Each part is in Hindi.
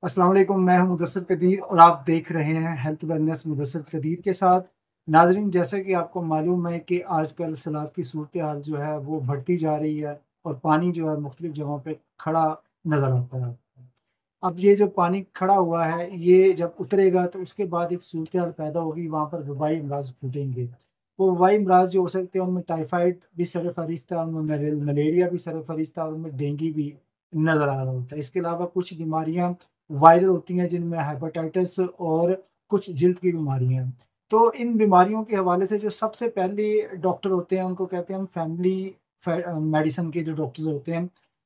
अस्सलाम वालेकुम। मैं हूं मुदस्सिर कदीर और आप देख रहे हैं हेल्थ वेलनेस मुदस्सिर कदीर के साथ। नाज़रीन, जैसा कि आपको मालूम है कि आजकल सैलाब की सूरत हाल जो है वो बढ़ती जा रही है और पानी जो है मुख्तलिफ जगहों पे खड़ा नज़र आता है। अब ये जो पानी खड़ा हुआ है, ये जब उतरेगा तो उसके बाद एक सूरत हाल पैदा होगी, वहाँ पर वबाई अमराज फूटेंगे। वो वबाई अमराज जो हो सकते हैं, उनमें टाइफाइड भी सर-ए-फ़हरिस्त है, उनमें मलेरिया भी सर-ए-फ़हरिस्त है और उनमें डेंगू भी नज़र आ रहा होता है। इसके अलावा कुछ बीमारियाँ वायरल होती हैं, जिनमें हेपेटाइटिस और कुछ जिल्द की बीमारियाँ हैं। तो इन बीमारियों के हवाले से जो सबसे पहले डॉक्टर होते हैं, उनको कहते हैं हम मेडिसिन के जो डॉक्टर्स होते हैं,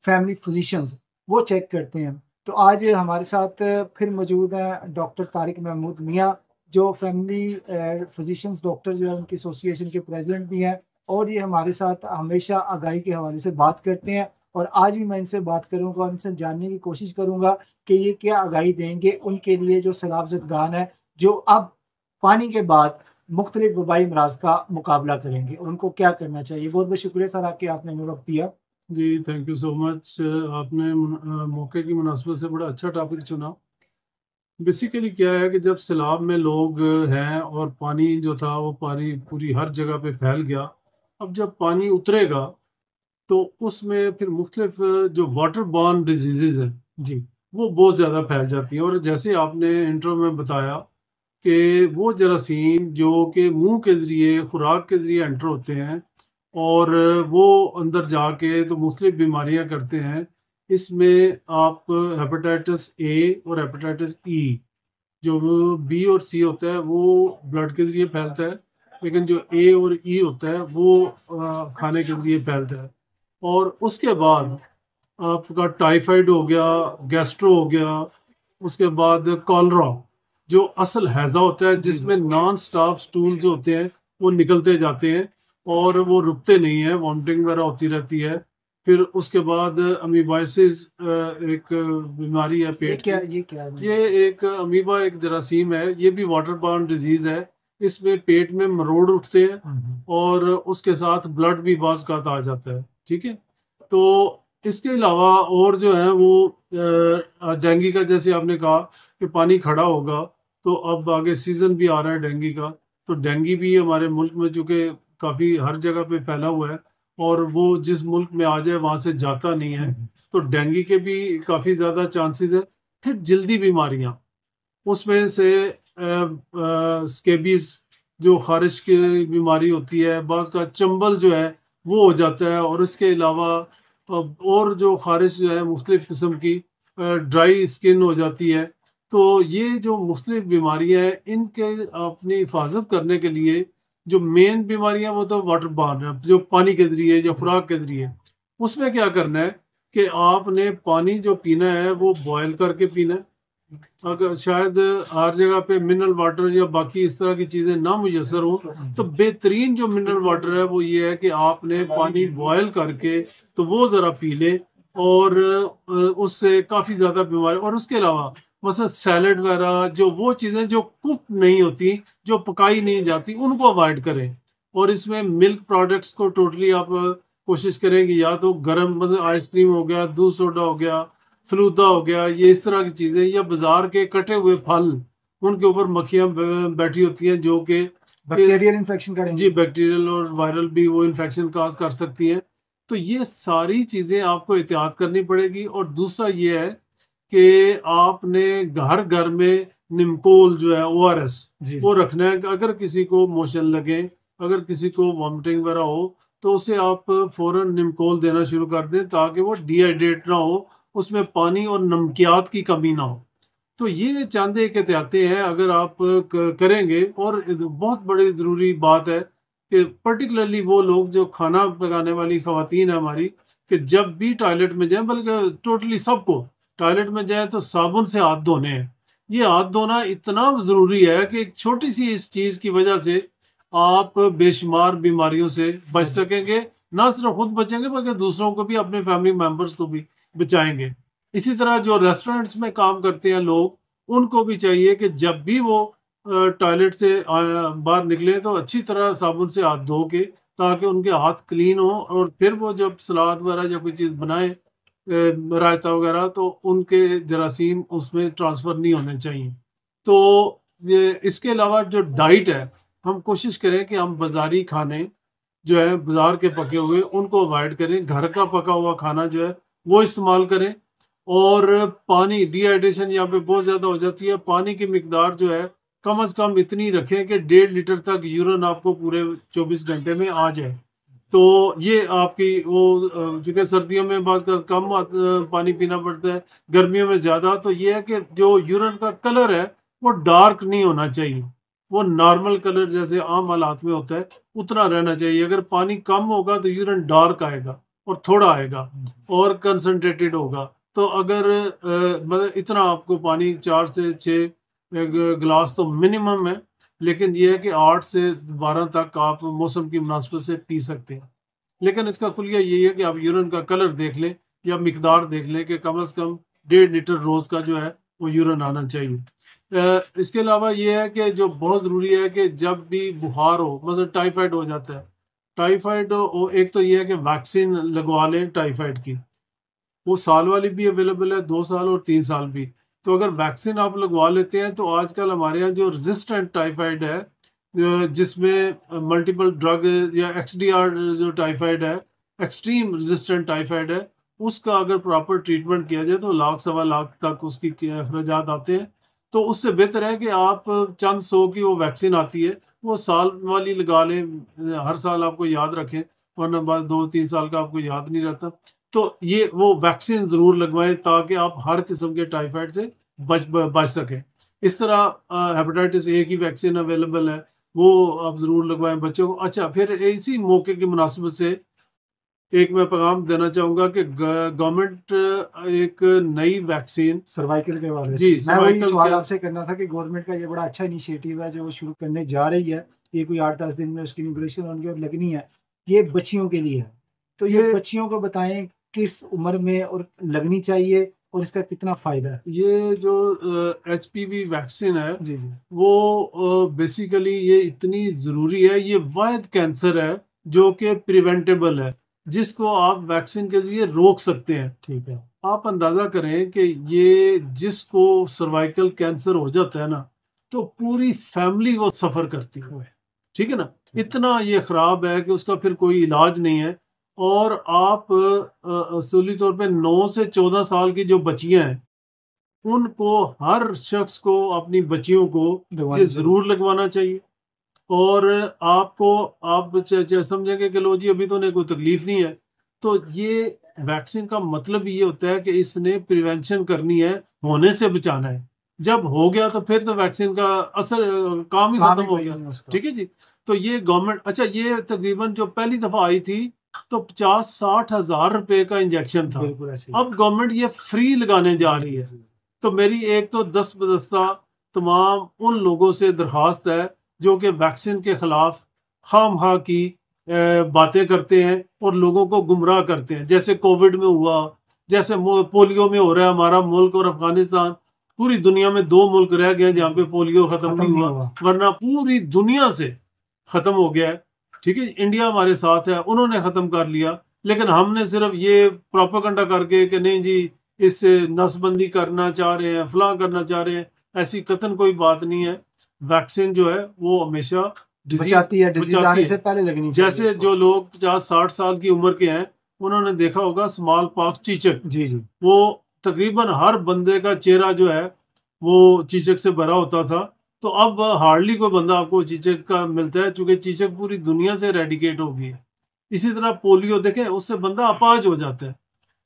फैमिली फिजिशियंस, वो चेक करते हैं। तो आज हमारे साथ फिर मौजूद हैं डॉक्टर तारिक महमूद मियाँ, जो फैमिली फिजिशियंस डॉक्टर जो है उनकी एसोसिएशन के प्रेज़िडेंट भी हैं, और ये हमारे साथ हमेशा आगाही के हवाले से बात करते हैं। और आज भी मैं इनसे बात करूँगा, उनसे जानने की कोशिश करूँगा कि ये क्या आगाही देंगे उनके लिए जो सैलाब-ज़दगान है, जो अब पानी के बाद मुख्तलिफ वबाई अमराज़ का मुकाबला करेंगे, और उनको क्या करना चाहिए। बहुत-बहुत शुक्रिया सर आपके, आपने हमें वक़्त दिया। जी, थैंक यू सो मच। आपने मौके की मुनासबत से बड़ा अच्छा टॉपिक चुना। बेसिकली क्या है कि जब सैलाब में लोग हैं और पानी जो था वो पानी पूरी हर जगह पे फैल गया। अब जब पानी उतरेगा तो उसमें फिर मुख्तलिफ जो वाटर बॉर्न डिजीज़ेज़ हैं जी, वो बहुत ज़्यादा फैल जाती हैं। और जैसे आपने इंट्रो में बताया कि वो जरासीम जो कि मुंह के ज़रिए खुराक के ज़रिए एंटर होते हैं और वो अंदर जाके तो मुख्तलिफ बीमारियां करते हैं। इसमें आप हेपेटाइटिस ए और हेपेटाइटिस ई, जो बी और सी होता है वो ब्लड के ज़रिए फैलता है, लेकिन जो ए और ई होता है वो खाने के ज़रिए फैलता है। और उसके बाद आपका टाइफाइड हो गया, गैस्ट्रो हो गया, उसके बाद कॉलरा जो असल हैज़ा होता है जी, जिसमें नॉन स्टॉप स्टूल जो होते हैं वो निकलते जाते हैं और वो रुकते नहीं हैं, वॉमिटिंग वगैरह होती रहती है। फिर उसके बाद अमीबाइसिस एक बीमारी है पेट की। ये क्या है ये मेरे से? एक अमीबा एक जरासीम है, ये भी वाटर बॉर्न डिजीज़ है। इसमें पेट में मरोड़ उठते हैं हुँ, हुँ। और उसके साथ ब्लड भी बाज़ का आ जाता है, ठीक है? तो इसके अलावा और जो है वो डेंगू का, जैसे आपने कहा कि पानी खड़ा होगा तो अब आगे सीज़न भी आ रहा है डेंगू का। तो डेंगू भी हमारे मुल्क में चूँकि काफ़ी हर जगह पे फैला हुआ है और वो जिस मुल्क में आ जाए वहाँ से जाता नहीं हुँ, है, हुँ। तो डेंगू के भी काफ़ी ज़्यादा चांसेस है। फिर जल्दी बीमारियाँ, उसमें से स्केबीज जो खारिश की बीमारी होती है, बाज़ का चंबल जो है वो हो जाता है। और इसके अलावा और जो खारिश जो है मुख्तलिफ़ किस्म की ड्राई स्किन हो जाती है। तो ये जो मुख्तलिफ़ बीमारियाँ हैं इनके अपनी हिफाजत करने के लिए जो मेन बीमारियाँ वो तो वाटर बॉर्न है, जो पानी के ज़रिए या जी, खुराक के ज़रिए। उसमें क्या करना है कि आपने पानी जो पीना है वो बॉयल करके पीना है। अगर शायद हर जगह पे मिनरल वाटर या बाकी इस तरह की चीज़ें ना मुयसर हो, तो बेहतरीन जो मिनरल वाटर है वो ये है कि आपने पानी बॉयल करके तो वो ज़रा पी लें। और उससे काफ़ी ज़्यादा बीमारी, और उसके अलावा मसलन सैलड वगैरह जो वो चीज़ें जो कुक नहीं होती, जो पकाई नहीं जाती, उनको अवॉइड करें। और इसमें मिल्क प्रोडक्ट्स को टोटली आप कोशिश करें कि या तो गर्म, मतलब आइसक्रीम हो गया, दूध सोडा हो गया, फलूदा हो गया, ये इस तरह की चीज़ें, या बाजार के कटे हुए फल, उनके ऊपर मक्खियाँ बैठी होती हैं जो कि बैक्टीरियल इन्फेक्शन का जी डेंगू। बैक्टीरियल और वायरल भी वो इन्फेक्शन काज कर सकती है। तो ये सारी चीज़ें आपको एहतियात करनी पड़ेगी। और दूसरा ये है कि आपने घर घर में निमकोल जो है ओआरएस जी, वो जी। रखना है। अगर किसी को मोशन लगे, अगर किसी को वॉमिटिंग वगैरह हो, तो उसे आप फ़ौरन निमकोल देना शुरू कर दें ताकि वो डिहाइड्रेट ना हो, उसमें पानी और नमकियात की कमी ना हो। तो ये चंद एक एहतियातें हैं, अगर आप करेंगे। और बहुत बड़ी ज़रूरी बात है कि पर्टिकुलरली वो लोग जो खाना पकाने वाली ख़वातीन है हमारी, कि जब भी टॉयलेट में जाएं, बल्कि टोटली सबको टॉयलेट में जाएं तो साबुन से हाथ धोने हैं। ये हाथ धोना इतना ज़रूरी है कि एक छोटी सी इस चीज़ की वजह से आप बेशुमार बीमारियों से बच सकेंगे। ना सिर्फ खुद बचेंगे बल्कि दूसरों को भी, अपने फैमिली मेम्बर्स को भी बचाएंगे। इसी तरह जो रेस्टोरेंट्स में काम करते हैं लोग, उनको भी चाहिए कि जब भी वो टॉयलेट से बाहर निकले तो अच्छी तरह साबुन से हाथ धो के, ताकि उनके हाथ क्लीन हो, और फिर वो जब सलाद वगैरह या कोई चीज़ बनाए रायता वगैरह, तो उनके जरासीम उसमें ट्रांसफ़र नहीं होने चाहिए। तो ये इसके अलावा जो डाइट है, हम कोशिश करें कि हम बाज़ारी खाने जो है, बाज़ार के पके हुए, उनको अवॉइड करें। घर का पका हुआ खाना जो है वो इस्तेमाल करें। और पानी, डिहाइड्रेशन यहाँ पे बहुत ज़्यादा हो जाती है। पानी की मिकदार जो है कम से कम इतनी रखें कि 1.5 लीटर तक यूरिन आपको पूरे 24 घंटे में आ जाए। तो ये आपकी वो चूँकि सर्दियों में बाज़ कम पानी पीना पड़ता है, गर्मियों में ज़्यादा। तो ये है कि जो यूरिन का कलर है वो डार्क नहीं होना चाहिए, वो नॉर्मल कलर जैसे आम हालात में होता है उतना रहना चाहिए। अगर पानी कम होगा तो यूरिन डार्क आएगा और थोड़ा आएगा और कंसंट्रेटेड होगा। तो अगर मतलब इतना आपको पानी 4 से 6 गिलास तो मिनिमम है, लेकिन ये है कि 8 से 12 तक आप मौसम की मुनासिबत से पी सकते हैं। लेकिन इसका कुलिया यही है कि आप यूरिन का कलर देख लें या मिकदार देख लें कि कम से कम 1.5 लीटर रोज़ का जो है वो यूरिन आना चाहिए। इसके अलावा ये है कि जो बहुत ज़रूरी है कि जब भी बुखार हो, मतलब टाइफाइड हो जाता है, टाइफाइड हो, एक तो ये है कि वैक्सीन लगवा लें टाइफाइड की। वो साल वाली भी अवेलेबल है, 2 साल और 3 साल भी। तो अगर वैक्सीन आप लगवा लेते हैं तो आजकल हमारे यहाँ जो रेजिस्टेंट टाइफाइड है, जिसमें मल्टीपल ड्रग या एक्सडीआर जो टाइफाइड है, एक्सट्रीम रेजिस्टेंट टाइफाइड है, उसका अगर प्रॉपर ट्रीटमेंट किया जाए तो लाख सवा लाख तक उसकी अखराजात आते हैं। तो उससे बेहतर है कि आप चंद सौ की वो वैक्सीन आती है, वो साल वाली लगा लें, हर साल आपको याद रखें, वरना बाद 2-3 साल का आपको याद नहीं रहता। तो ये वो वैक्सीन ज़रूर लगवाएं ताकि आप हर किस्म के टाइफाइड से बच सकें। इस तरह हेपेटाइटिस ए की वैक्सीन अवेलेबल है, वो आप ज़रूर लगवाएं बच्चों को। अच्छा, फिर इसी मौके की मुनासिबत से एक मैं पैगाम देना चाहूँगा कि गवर्नमेंट एक नई वैक्सीन, सर्वाइकल के हवाले से जी, मैं वही सर्वाइकल सवाल के, आपसे करना था कि गवर्नमेंट का ये बड़ा अच्छा इनिशिएटिव है जो वो शुरू करने जा रही है। ये कोई 8-10 दिन में उसकी इनॉग्रेशन होनी और लगनी है। ये बच्चियों के लिए है। तो ये ये बच्चियों को बताएँ किस उम्र में और लगनी चाहिए और इसका कितना फ़ायदा है? ये जो एचपीवी वैक्सीन है, जी, जी। वो बेसिकली ये इतनी ज़रूरी है। ये वाहिद कैंसर है जो कि प्रिवेंटेबल है, जिसको आप वैक्सीन के ज़रिए रोक सकते हैं। ठीक है। आप अंदाज़ा करें कि ये जिसको सर्वाइकल कैंसर हो जाता है ना, तो पूरी फैमिली वो सफ़र करती है। ठीक है ना? ठीक है। इतना ये ख़राब है कि उसका फिर कोई इलाज नहीं है। और आप असूली तौर पे 9 से 14 साल की जो बच्चियाँ हैं, उनको, हर शख्स को, अपनी बच्चियों को ये लगवानी चाहिए। ज़रूर लगवाना चाहिए। और आपको, आप समझेंगे कि लो जी अभी तो उन्हें कोई तकलीफ नहीं है। तो ये वैक्सीन का मतलब ये होता है कि इसने प्रिवेंशन करनी है, होने से बचाना है। जब हो गया तो फिर तो वैक्सीन का असर, काम ही काम खत्म ही हो कोई गया। नहीं है उसका। ठीक है जी। तो ये गवर्नमेंट, अच्छा, ये तकरीबन जो पहली दफ़ा आई थी तो 50-60 हज़ार रुपए का इंजेक्शन था। बिल्कुल ऐसे ही है। अब गवर्नमेंट ये फ्री लगाने जा जी, रही जी, है। जी। तो मेरी एक तो दस बदस्ता तमाम उन लोगों से दरख्वास्त है जो कि वैक्सीन के खिलाफ खामखा की बातें करते हैं और लोगों को गुमराह करते हैं, जैसे कोविड में हुआ, जैसे पोलियो में हो रहा है। हमारा मुल्क और अफगानिस्तान, पूरी दुनिया में 2 मुल्क रह गए हैं जहाँ पे पोलियो खत्म खत्म नहीं नहीं हुआ, हुआ। वरना पूरी दुनिया से खत्म हो गया है। ठीक है, इंडिया हमारे साथ है, उन्होंने खत्म कर लिया। लेकिन हमने सिर्फ ये प्रोपेगेंडा करके कि नहीं जी इस नसबंदी करना चाह रहे हैं, फलां करना चाह रहे हैं, ऐसी कतन कोई बात नहीं है। वैक्सीन जो है वो हमेशा डिजीज बचाती है, डिज़ीज़ बचाती आने है। से पहले लगनी चाहिए जैसे उसको। जो लोग 50-60 साल की उम्र के हैं, उन्होंने देखा होगा स्मॉल पॉक्स, चीचक, जी, जी। वो तकरीबन हर बंदे का चेहरा जो है वो चीचक से भरा होता था। तो अब हार्डली कोई बंदा आपको चीचक का मिलता है, चूंकि चीचक पूरी दुनिया से रेडिकेट हो गई है। इसी तरह पोलियो देखें, उससे बंदा अपाज हो जाता है।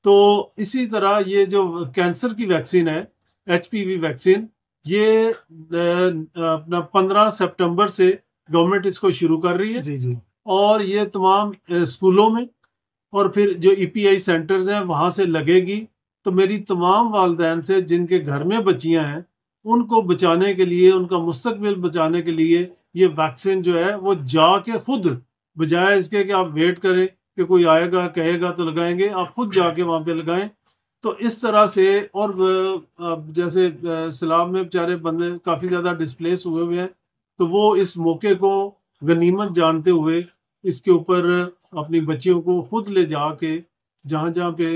तो इसी तरह ये जो कैंसर की वैक्सीन है, एचपीवी वैक्सीन, ये अपना 15 सितंबर से गवर्नमेंट इसको शुरू कर रही है। जी, जी। और ये तमाम स्कूलों में और फिर जो ईपीआई सेंटर्स हैं वहाँ से लगेगी। तो मेरी तमाम वालदैन से जिनके घर में बच्चियाँ हैं, उनको बचाने के लिए, उनका मुस्तकबिल बचाने के लिए ये वैक्सीन जो है वो जाके खुद, बजाय इसके कि आप वेट करें कि कोई आएगा कहेगा तो लगाएंगे, आप खुद जाके वहाँ पे लगाएं। तो इस तरह से। और जैसे सैलाब में बेचारे बंदे काफ़ी ज़्यादा डिस्प्लेस हुए हुए हैं, तो वो इस मौके को गनीमत जानते हुए इसके ऊपर अपनी बच्चियों को खुद ले जाके जहाँ जहाँ पे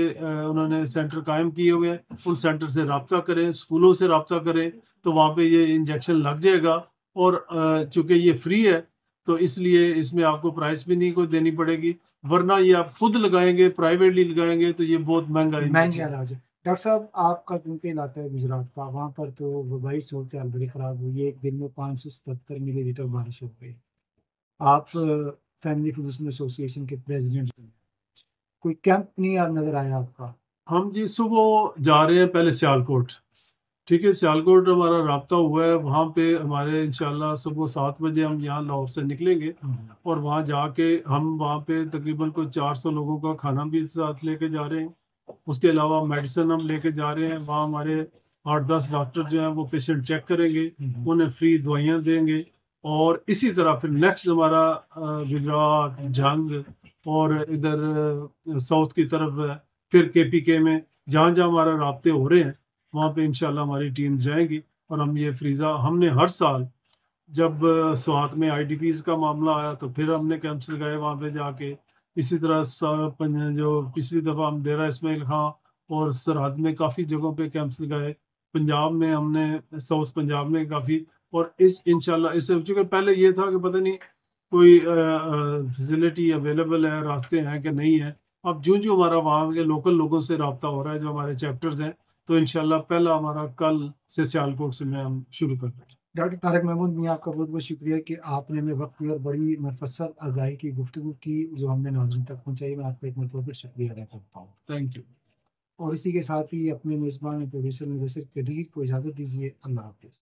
उन्होंने सेंटर कायम किए हुए हैं उन सेंटर से रब्ता करें, स्कूलों से रब्ता करें, तो वहाँ पे ये इंजेक्शन लग जाएगा। और चूँकि ये फ्री है तो इसलिए इसमें आपको प्राइस भी नहीं कोई देनी पड़ेगी, वरना ये आप खुद लगाएंगे, प्राइवेटली लगाएंगे तो ये बहुत महंगा महंगे इंजेक्शन। इलाज है। डॉक्टर साहब, आपका क्योंकि इलाका है गुजरात का, वहाँ पर तो वबाई सूरत हाल बड़ी ख़राब हुई है, एक दिन में 577 मिलीलीटर बारिश हो गई। आप फैमिली फिजिशियन एसोसिएशन के प्रेसिडेंट हैं, कोई कैंप नहीं आप नज़र आया आपका? हम जी सुबह जा रहे हैं पहले सियालकोट। ठीक है, सियालकोट हमारा राब्ता हुआ है, वहाँ पे हमारे इंशाल्लाह सुबह 7 बजे हम यहाँ लाहौर से निकलेंगे। और वहाँ जाके हम वहाँ पे तकरीबन कोई 400 लोगों का खाना भी साथ लेके जा रहे हैं। उसके अलावा मेडिसिन हम लेके जा रहे हैं। वहाँ हमारे 8-10 डॉक्टर जो हैं वो पेशेंट चेक करेंगे, उन्हें फ्री दवाइयाँ देंगे। और इसी तरह फिर नेक्स्ट हमारा गुजरात, जंग और इधर साउथ की तरफ है, फिर केपीके में जहाँ जहाँ हमारा राब्ते हो रहे हैं वहाँ पे इंशाल्लाह हमारी टीम जाएगी। और हम ये फ्रीज़ा हमने हर साल जब स्वात में आईडीपीज का मामला आया तो फिर हमने कैंप्स लगाए वहाँ पे जाके। इसी तरह जो पिछली दफ़ा हम डेरा इस्माइल खां और सरहद में काफ़ी जगहों पे कैंप्स लगाए। पंजाब में हमने साउथ पंजाब में काफ़ी। और इस इंशाल्लाह इससे चूँकि पहले ये था कि पता नहीं कोई फैसिलिटी अवेलेबल है, रास्ते हैं कि नहीं है। अब जो जो हमारा वहाँ के लोकल लोगों से रब्ता हो रहा है, जो हमारे चैप्टर्स हैं, तो इंशाल्लाह पहला हमारा कल से सियालकोट से में हम शुरू कर रहे हैं। डॉक्टर तारिक महमूद मियाँ, आपका बहुत बहुत शुक्रिया कि आपने हमें वक्त दिया और बड़ी मुफस्सल आगाही की गुफ्तगू की जो हमने नाज़रीन तक पहुँचाई। मैं आपका एक मरतबा फिर शुक्रिया अदा करता हूँ। Thank you. और इसी के साथ ही अपने मेज़बान प्रोड्यूसर मुदस्सिर कदीर को इजाज़त दीजिए। अल्लाह हाफ़िज़।